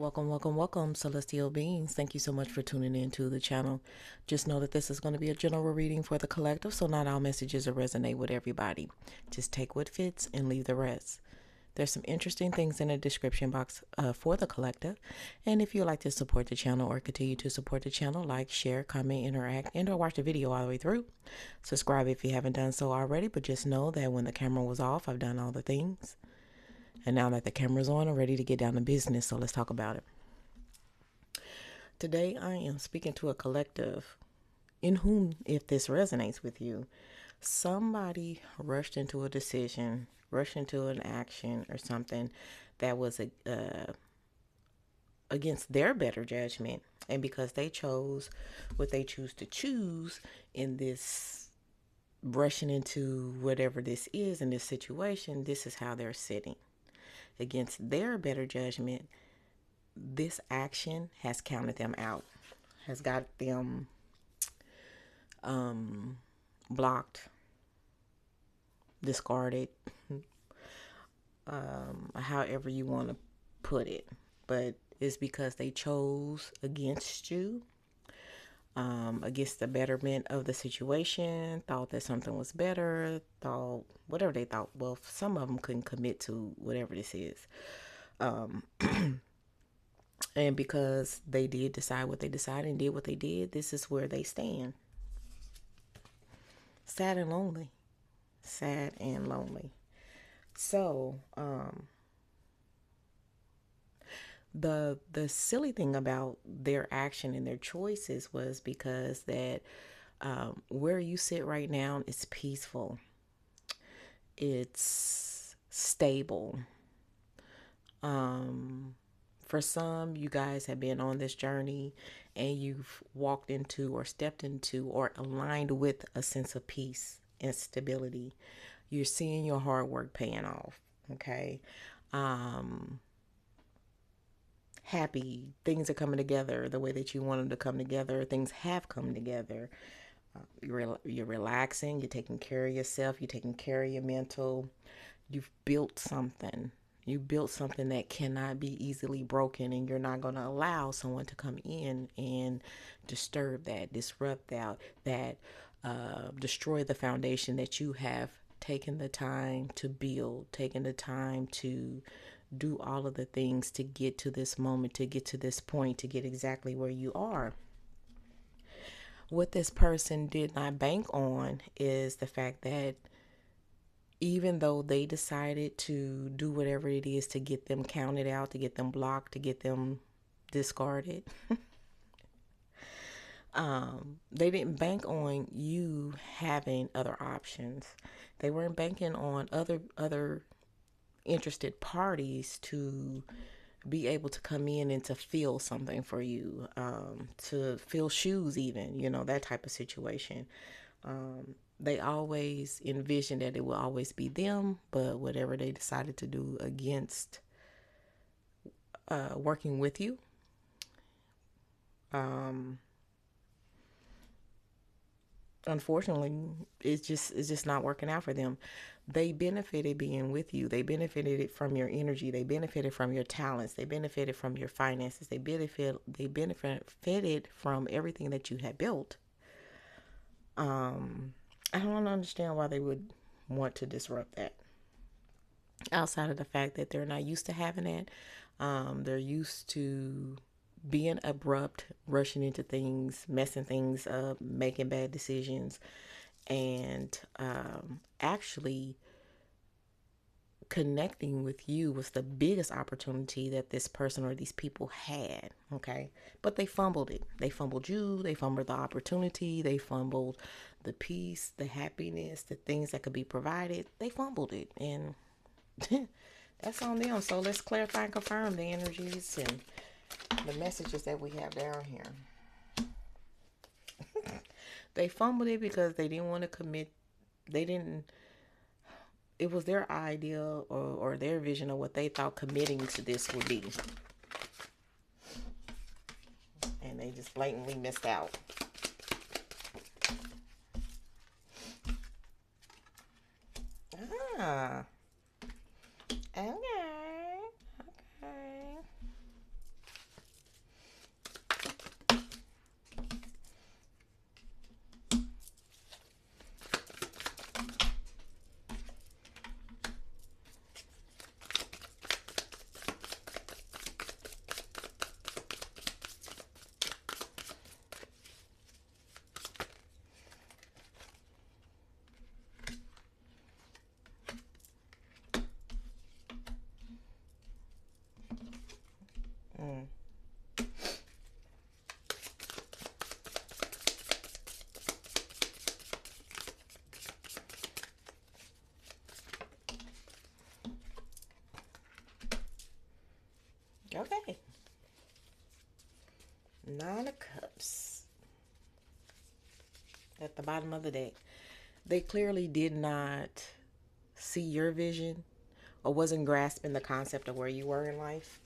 Welcome, celestial beings. Thank you so much for tuning in to the channel. Just know that this is going to be a general reading for the collective, so not all messages will resonate with everybody. Just take what fits and leave the rest. There's some interesting things in the description box for the collective. And if you'd like to support the channel or continue to support the channel, like, share, comment, interact, and or watch the video all the way through. Subscribe if you haven't done so already, but just know that when the camera was off, I've done all the things. And now that the camera's on, I'm ready to get down to business, so let's talk about it. Today, I am speaking to a collective in whom, if this resonates with you, somebody rushed into a decision, rushed into an action or something that was against their better judgment. And because they chose what they choose to choose in this rushing into whatever this is in this situation, this is how they're sitting. Against their better judgment, this action has counted them out, has got them blocked, discarded, however you want to put it. But it's because they chose against you, against the betterment of the situation, thought that something was better, thought whatever they thought. Well, some of them couldn't commit to whatever this is. And because they did decide what they decided and did what they did, this is where they stand. Sad and lonely. Sad and lonely. So, the silly thing about their action and their choices was because that where you sit right now is peaceful. It's stable. For some, you guys have been on this journey and you've walked into or stepped into or aligned with a sense of peace and stability. You're seeing your hard work paying off. Okay. Happy. Things are coming together the way that you want them to come together. Things have come together. You're relaxing. You're taking care of yourself. You're taking care of your mental. You've built something. You built something that cannot be easily broken, and you're not going to allow someone to come in and disturb that, disrupt that, destroy the foundation that you have taken the time to build, taken the time to do all of the things to get to this moment, to get to this point, to get exactly where you are. What this person did not bank on is the fact that even though they decided to do whatever it is to get them counted out, to get them blocked, to get them discarded, they didn't bank on you having other options. They weren't banking on other interested parties to be able to come in and to feel something for you, to fill shoes even, that type of situation. They always envisioned that it will always be them, but whatever they decided to do against working with you, unfortunately, it's just not working out for them. They benefited being with you. They benefited from your energy. They benefited from your talents. They benefited from your finances. They benefited from everything that you had built. I don't understand why they would want to disrupt that. Outside of the fact that they're not used to having it, they're used to being abrupt, rushing into things, messing things up, making bad decisions, and actually connecting with you was the biggest opportunity that this person or these people had. Okay. But they fumbled it. They fumbled you. They fumbled the opportunity. They fumbled the peace, the happiness, the things that could be provided. They fumbled it. And that's on them. So let's clarify and confirm the energies and the messages that we have down here. They fumbled it because they didn't want to commit. It was their idea or their vision of what they thought committing to this would be. And they just blatantly missed out. Okay. Okay. Nine of Cups at the bottom of the deck. They clearly did not see your vision or wasn't grasping the concept of where you were in life.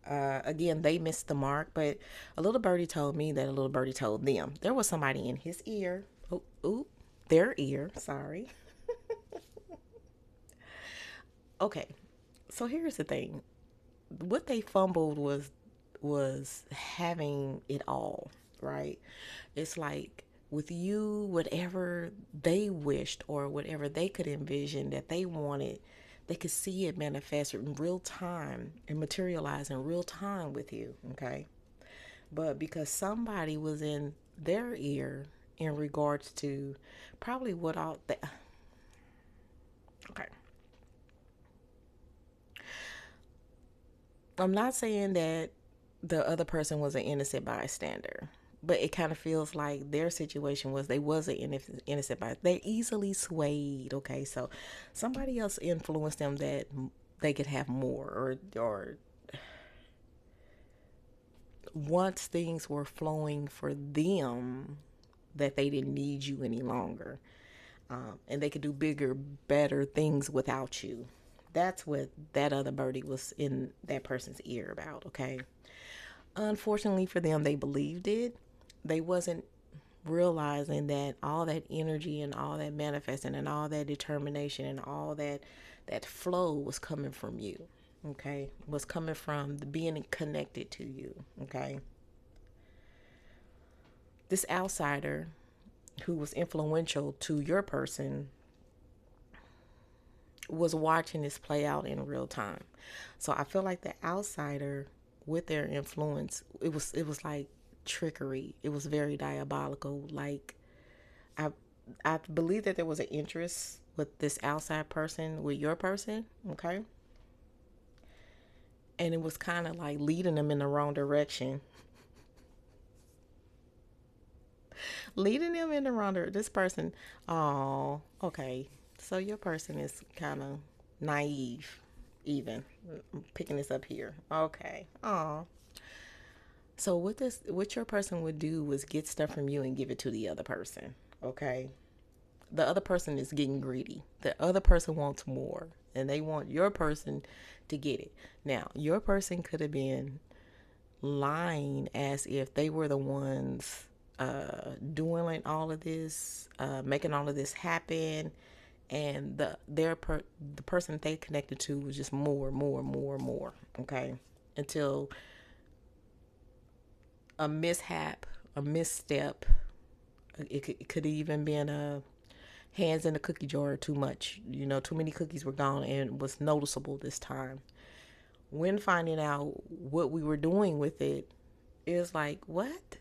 Again, they missed the mark, but a little birdie told me that a little birdie told them there was somebody in his ear. Oh, ooh, their ear. Sorry. Okay, so here's the thing. What they fumbled was having it all, right? It's like with you, whatever they wished or whatever they could envision that they wanted, they could see it manifest in real time and materialize in real time with you, okay? But because somebody was in their ear in regards to probably what all that, okay. I'm not saying that the other person was an innocent bystander, but it kind of feels like their situation was they was an innocent bystander. They easily swayed. Okay, so somebody else influenced them that they could have more, or once things were flowing for them, that they didn't need you any longer, and they could do bigger, better things without you. That's what that other birdie was in that person's ear about. Okay. Unfortunately for them, they believed it. They wasn't realizing that all that energy and all that manifesting and all that determination and all that flow was coming from you. Okay, was coming from the being connected to you. Okay, this outsider who was influential to your person was watching this play out in real time. So I feel like the outsider with their influence, it was like trickery. It was very diabolical. Like I I believe that there was an interest with this outside person with your person, okay? And it was kind of like leading them in the wrong direction. Leading them in the wrong direction. This person, oh, okay. So your person is kind of naive, even. I'm picking this up here. Okay. Oh. So what your person would do was get stuff from you and give it to the other person. Okay. The other person is getting greedy. The other person wants more, and they want your person to get it. Now, your person could have been lying as if they were the ones doing all of this, making all of this happen, and the person they connected to was just more, more, more, more. Okay, until a mishap, a misstep. It could even been a hands in the cookie jar too much. Too many cookies were gone and it was noticeable this time. When finding out what we were doing with it, it was like, what?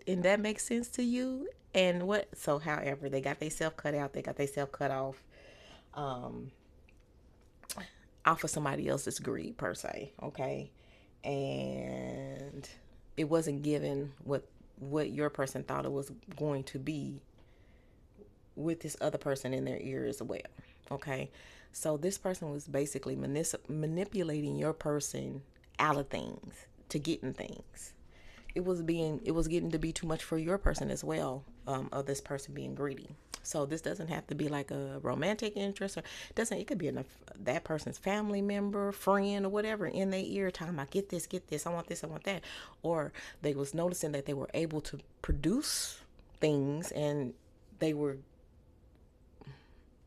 And that makes sense to you? And what? So, however, they got themselves cut out, they got themselves cut um, off of somebody else's greed, per se. Okay. And it wasn't given what your person thought it was going to be with this other person in their ear as well. Okay. So this person was basically manipulating your person out of things to get in things. It was getting to be too much for your person as well, of this person being greedy. So this doesn't have to be like a romantic interest, or doesn't it could be that person's family member, friend, or whatever in their ear talking about get this, I want this, I want that. Or they was noticing that they were able to produce things, and they were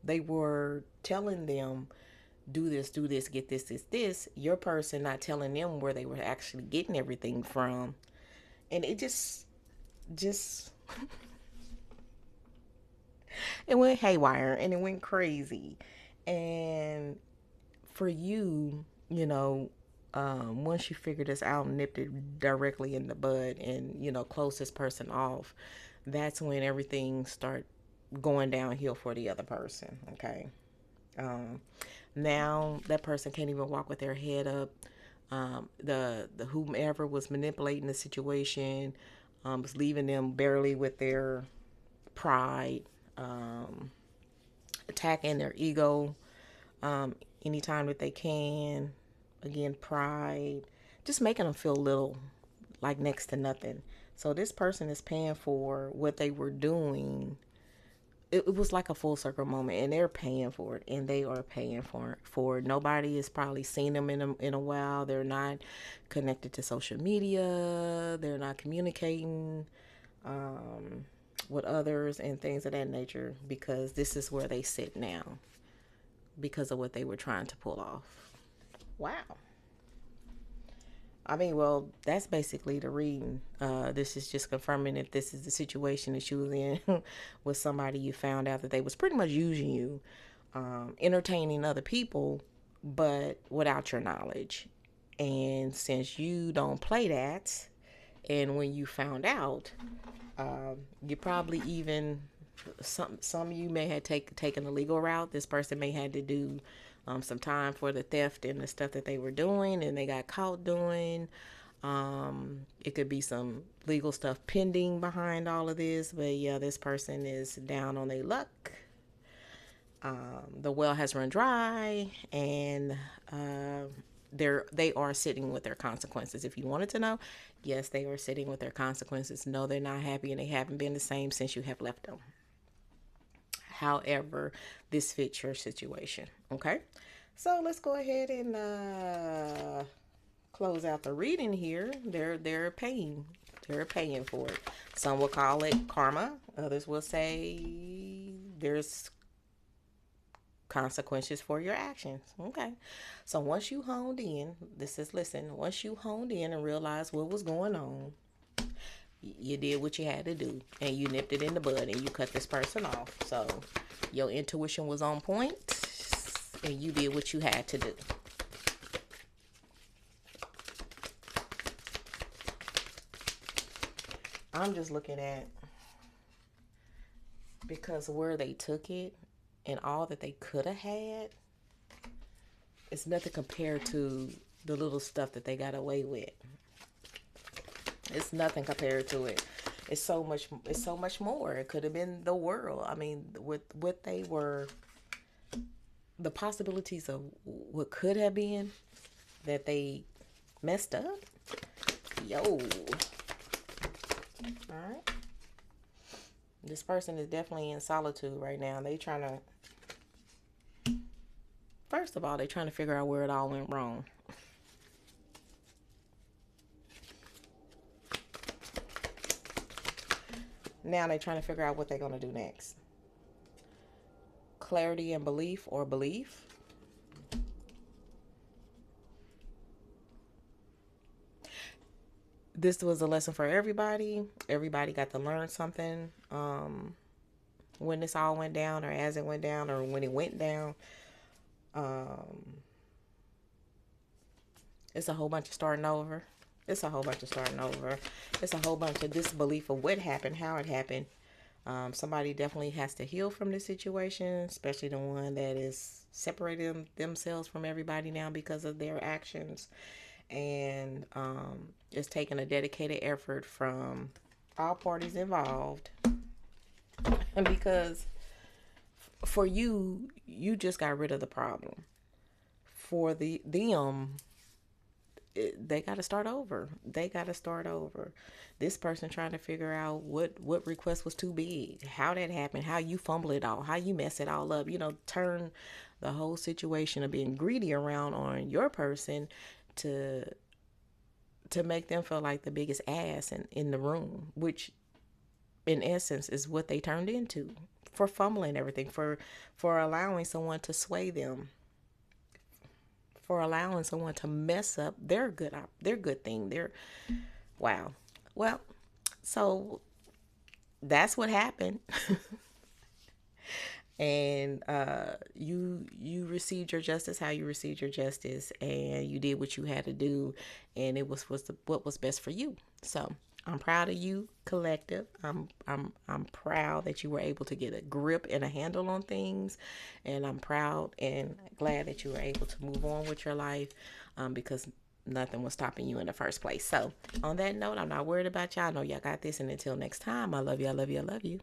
they were telling them do this, get this. Your person not telling them where they were actually getting everything from, and it just it went haywire and it went crazy. And for you, once you figure this out and nipped it directly in the bud and close this person off, that's when everything start going downhill for the other person. Okay. Um, Now that person can't even walk with their head up. The whomever was manipulating the situation was leaving them barely with their pride, um, attacking their ego anytime that they can. Again, pride, just making them feel little, like next to nothing. So this person is paying for what they were doing. It was like a full circle moment, and they're paying for it, and they are paying for it. Nobody has probably seen them in a while. They're not connected to social media. They're not communicating um, with others and things of that nature, because this is where they sit now because of what they were trying to pull off. Wow. I mean, well, that's basically the reading. This is just confirming if this is the situation that you was in with somebody you found out that they was pretty much using you, entertaining other people, but without your knowledge. And since you don't play that, and when you found out, you probably even some of you may have taken the legal route. This person may had to do some time for the theft and the stuff that they were doing, and they got caught doing. It could be some legal stuff pending behind all of this, but yeah, this person is down on their luck. The well has run dry, and they are sitting with their consequences. If you wanted to know, yes, they are sitting with their consequences. No, they're not happy, and they haven't been the same since you have left them. However, this fits your situation. Okay, so let's go ahead and close out the reading here. They're paying. They're paying for it. Some will call it karma. Others will say there's consequences for your actions. Okay. So once you honed in, once you honed in and realized what was going on, you did what you had to do, and you nipped it in the bud, and you cut this person off. So your intuition was on point, and you did what you had to do. I'm just looking at, because where they took it and all that they could have had, it's nothing compared to the little stuff that they got away with. It's nothing compared to it. It's so much. It's so much more. It could have been the world. I mean, with what they were, the possibilities of what could have been that they messed up. Yo, all right. This person is definitely in solitude right now. They trying to. First of all, they trying to figure out where it all went wrong. Now they're trying to figure out what they're going to do next. Clarity and belief, or belief. This was a lesson for everybody. Everybody got to learn something when this all went down, or as it went down, or when it went down. It's a whole bunch of starting over. It's a whole bunch of starting over. It's a whole bunch of disbelief of what happened, how it happened. Somebody definitely has to heal from this situation, especially the one that is separating themselves from everybody now because of their actions. And it's taking a dedicated effort from all parties involved. And because for you, you just got rid of the problem. For them, they got to start over. They got to start over. This person trying to figure out what request was too big, how that happened, how you fumble it all, how you mess it all up. Turn the whole situation of being greedy around on your person to make them feel like the biggest ass in the room, which in essence is what they turned into, for fumbling everything, for allowing someone to sway them, for allowing someone to mess up their good thing. Wow. Well, so that's what happened. And you received your justice how you received your justice, and you did what you had to do, and it was what was best for you. So I'm proud of you, collective. I'm proud that you were able to get a grip and a handle on things, and I'm proud and glad that you were able to move on with your life, because nothing was stopping you in the first place. So, on that note, I'm not worried about y'all. I know y'all got this, and until next time, I love you. I love you. I love you.